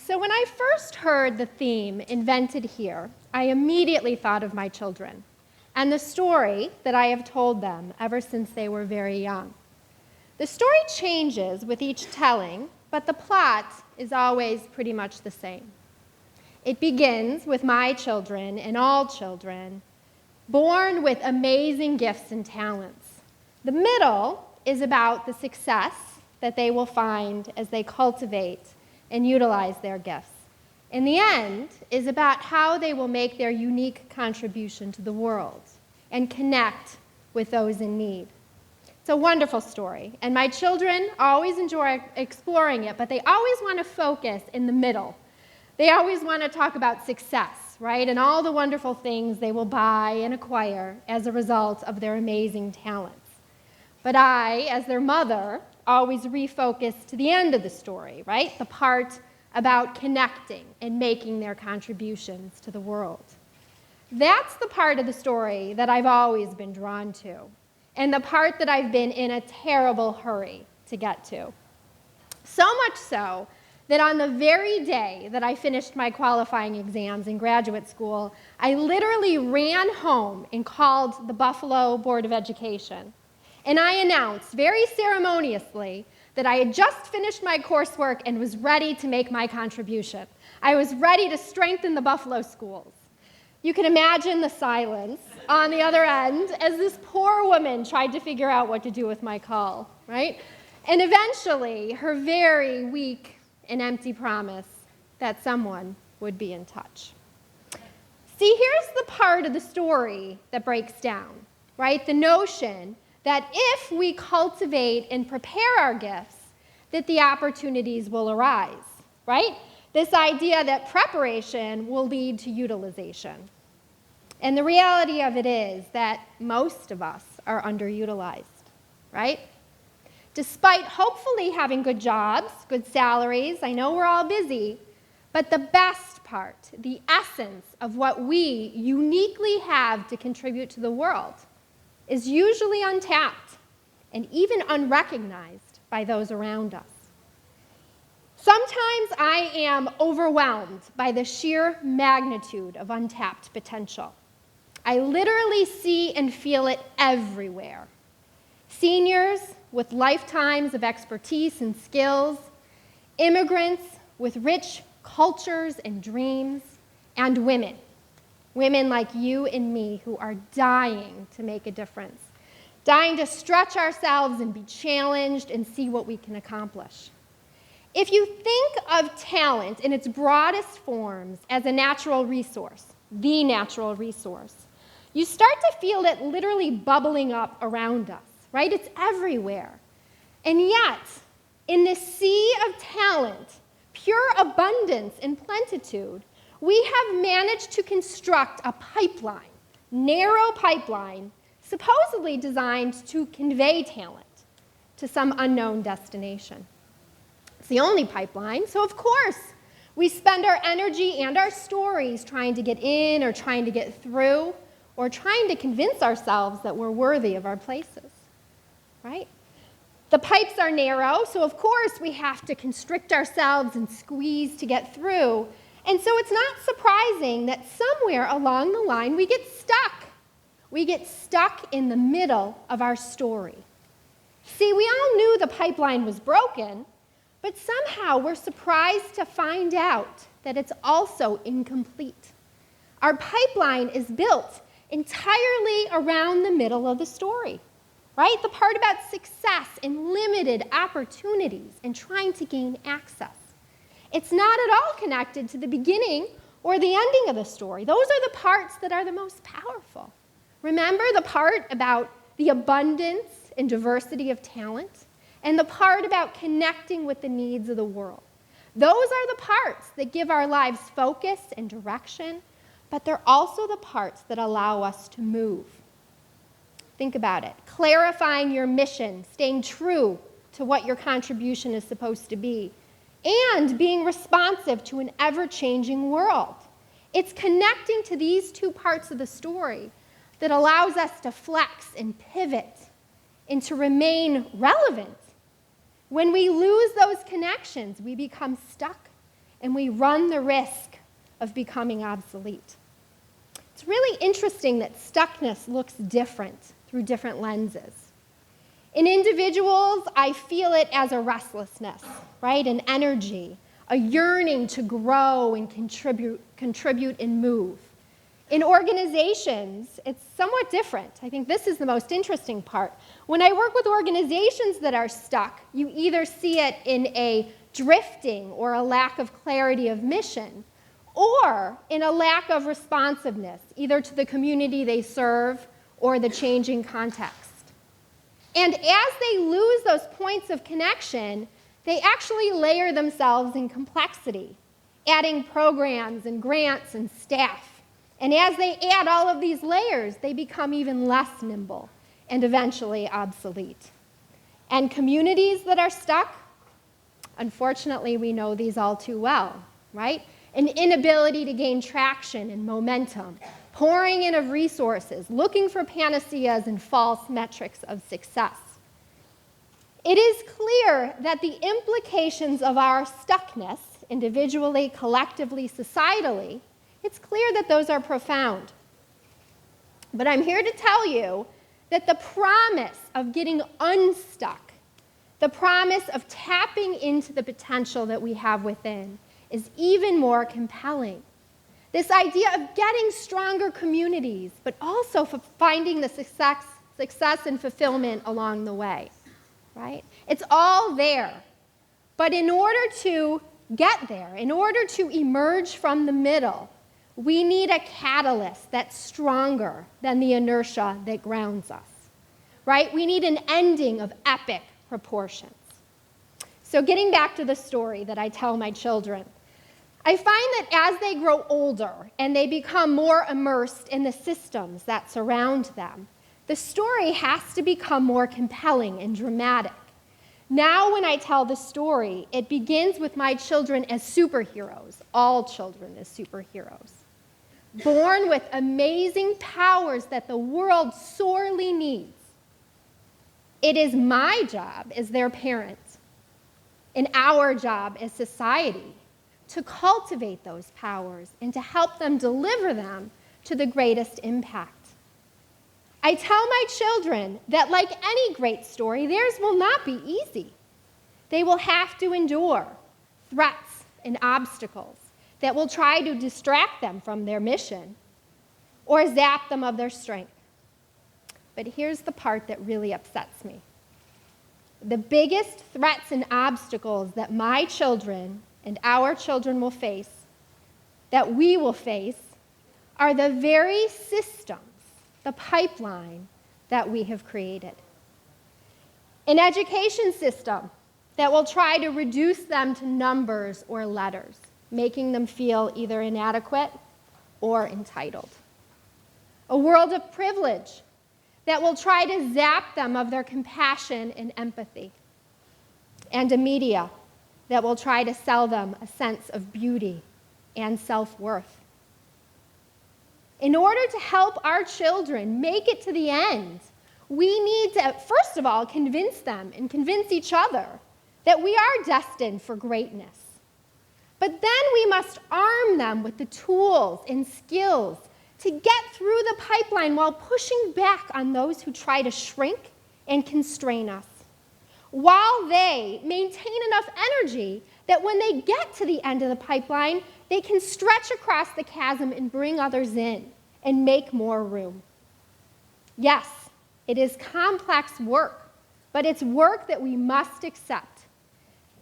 So when I first heard the theme invented here, I immediately thought of my children and the story that I have told them ever since they were very young. The story changes with each telling, but the plot is always pretty much the same. It begins with my children and all children, born with amazing gifts and talents. The middle is about the success that they will find as they cultivate and utilize their gifts. And the end is about how they will make their unique contribution to the world and connect with those in need. It's a wonderful story, and my children always enjoy exploring it, but they always want to focus in the middle. They always want to talk about success, right, and all the wonderful things they will buy and acquire as a result of their amazing talents. But I, as their mother, always refocus to the end of the story, right, the part about connecting and making their contributions to the world. That's the part of the story that I've always been drawn to, and the part that I've been in a terrible hurry to get to. So much so that on the very day that I finished my qualifying exams in graduate school, I literally ran home and called the Buffalo Board of Education. And I announced very ceremoniously that I had just finished my coursework and was ready to make my contribution. I was ready to strengthen the Buffalo schools. You can imagine the silence on the other end as this poor woman tried to figure out what to do with my call, right? And eventually, her very weak and empty promise that someone would be in touch. See, here's the part of the story that breaks down, right? The notion that if we cultivate and prepare our gifts, that the opportunities will arise, right? This idea that preparation will lead to utilization. And the reality of it is that most of us are underutilized, right? Despite hopefully having good jobs, good salaries, I know we're all busy, but the best part, the essence of what we uniquely have to contribute to the world is usually untapped and even unrecognized by those around us. Sometimes I am overwhelmed by the sheer magnitude of untapped potential. I literally see and feel it everywhere. Seniors with lifetimes of expertise and skills, immigrants with rich cultures and dreams, and women like you and me who are dying to make a difference, dying to stretch ourselves and be challenged and see what we can accomplish. If you think of talent in its broadest forms as a natural resource, the natural resource, you start to feel it literally bubbling up around us, right? It's everywhere. And yet, in this sea of talent, pure abundance and plenitude, we have managed to construct a pipeline, narrow pipeline, supposedly designed to convey talent to some unknown destination. It's the only pipeline, so of course, we spend our energy and our stories trying to get in or trying to get through or trying to convince ourselves that we're worthy of our places, right? The pipes are narrow, so of course we have to constrict ourselves and squeeze to get through. And so it's not surprising that somewhere along the line we get stuck. We get stuck in the middle of our story. See, we all knew the pipeline was broken, but somehow we're surprised to find out that it's also incomplete. Our pipeline is built entirely around the middle of the story, right? The part about success and limited opportunities and trying to gain access. It's not at all connected to the beginning or the ending of the story. Those are the parts that are the most powerful. Remember the part about the abundance and diversity of talent and the part about connecting with the needs of the world. Those are the parts that give our lives focus and direction, but they're also the parts that allow us to move. Think about it. Clarifying your mission, staying true to what your contribution is supposed to be, and being responsive to an ever-changing world. It's connecting to these two parts of the story that allows us to flex and pivot and to remain relevant. When we lose those connections, we become stuck and we run the risk of becoming obsolete. It's really interesting that stuckness looks different through different lenses. In individuals, I feel it as a restlessness, right? An energy, a yearning to grow and contribute and move. In organizations, it's somewhat different. I think this is the most interesting part. When I work with organizations that are stuck, you either see it in a drifting or a lack of clarity of mission, or in a lack of responsiveness, either to the community they serve or the changing context. And as they lose those points of connection, they actually layer themselves in complexity, adding programs and grants and staff. And as they add all of these layers, they become even less nimble and eventually obsolete. And communities that are stuck, unfortunately, we know these all too well, right? An inability to gain traction and momentum, pouring in of resources, looking for panaceas and false metrics of success. It is clear that the implications of our stuckness, individually, collectively, societally, it's clear that those are profound. But I'm here to tell you that the promise of getting unstuck, the promise of tapping into the potential that we have within, is even more compelling. This idea of getting stronger communities, but also for finding the success and fulfillment along the way, right? It's all there. But in order to get there, in order to emerge from the middle, we need a catalyst that's stronger than the inertia that grounds us, right? We need an ending of epic proportions. So getting back to the story that I tell my children, I find that as they grow older and they become more immersed in the systems that surround them, the story has to become more compelling and dramatic. Now when I tell the story, it begins with my children as superheroes, all children as superheroes, born with amazing powers that the world sorely needs. It is my job as their parent, and our job as society, to cultivate those powers and to help them deliver them to the greatest impact. I tell my children that like any great story, theirs will not be easy. They will have to endure threats and obstacles that will try to distract them from their mission or zap them of their strength. But here's the part that really upsets me. The biggest threats and obstacles that my children and our children will face, that we will face, are the very systems, the pipeline that we have created. An education system that will try to reduce them to numbers or letters, making them feel either inadequate or entitled. A world of privilege that will try to zap them of their compassion and empathy. And a media that will try to sell them a sense of beauty and self-worth. In order to help our children make it to the end, we need to, first of all, convince them and convince each other that we are destined for greatness. But then we must arm them with the tools and skills to get through the pipeline while pushing back on those who try to shrink and constrain us, while they maintain enough energy that when they get to the end of the pipeline, they can stretch across the chasm and bring others in and make more room. Yes, it is complex work, but it's work that we must accept.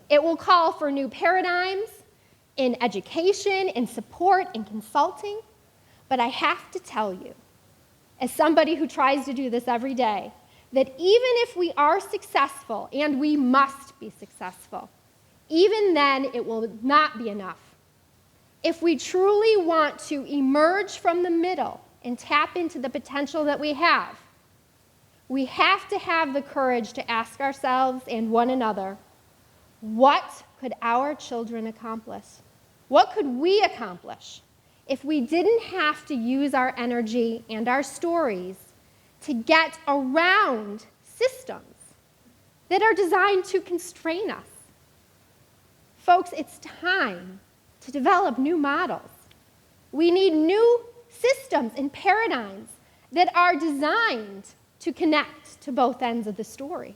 It will call for new paradigms in education, in support, in consulting, but I have to tell you, as somebody who tries to do this every day, that even if we are successful, and we must be successful, even then it will not be enough. If we truly want to emerge from the middle and tap into the potential that we have to have the courage to ask ourselves and one another, what could our children accomplish? What could we accomplish if we didn't have to use our energy and our stories to get around systems that are designed to constrain us? Folks, it's time to develop new models. We need new systems and paradigms that are designed to connect to both ends of the story.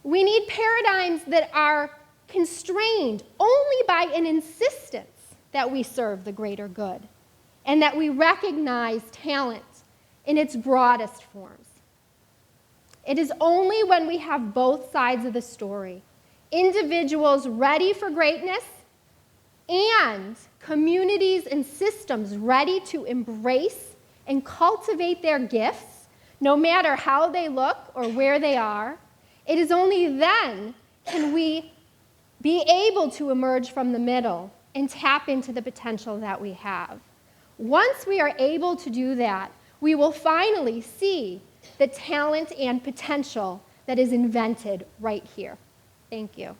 We need paradigms that are constrained only by an insistence that we serve the greater good and that we recognize talent in its broadest forms. It is only when we have both sides of the story, individuals ready for greatness and communities and systems ready to embrace and cultivate their gifts, no matter how they look or where they are, it is only then can we be able to emerge from the middle and tap into the potential that we have. Once we are able to do that, we will finally see the talent and potential that is invented right here. Thank you.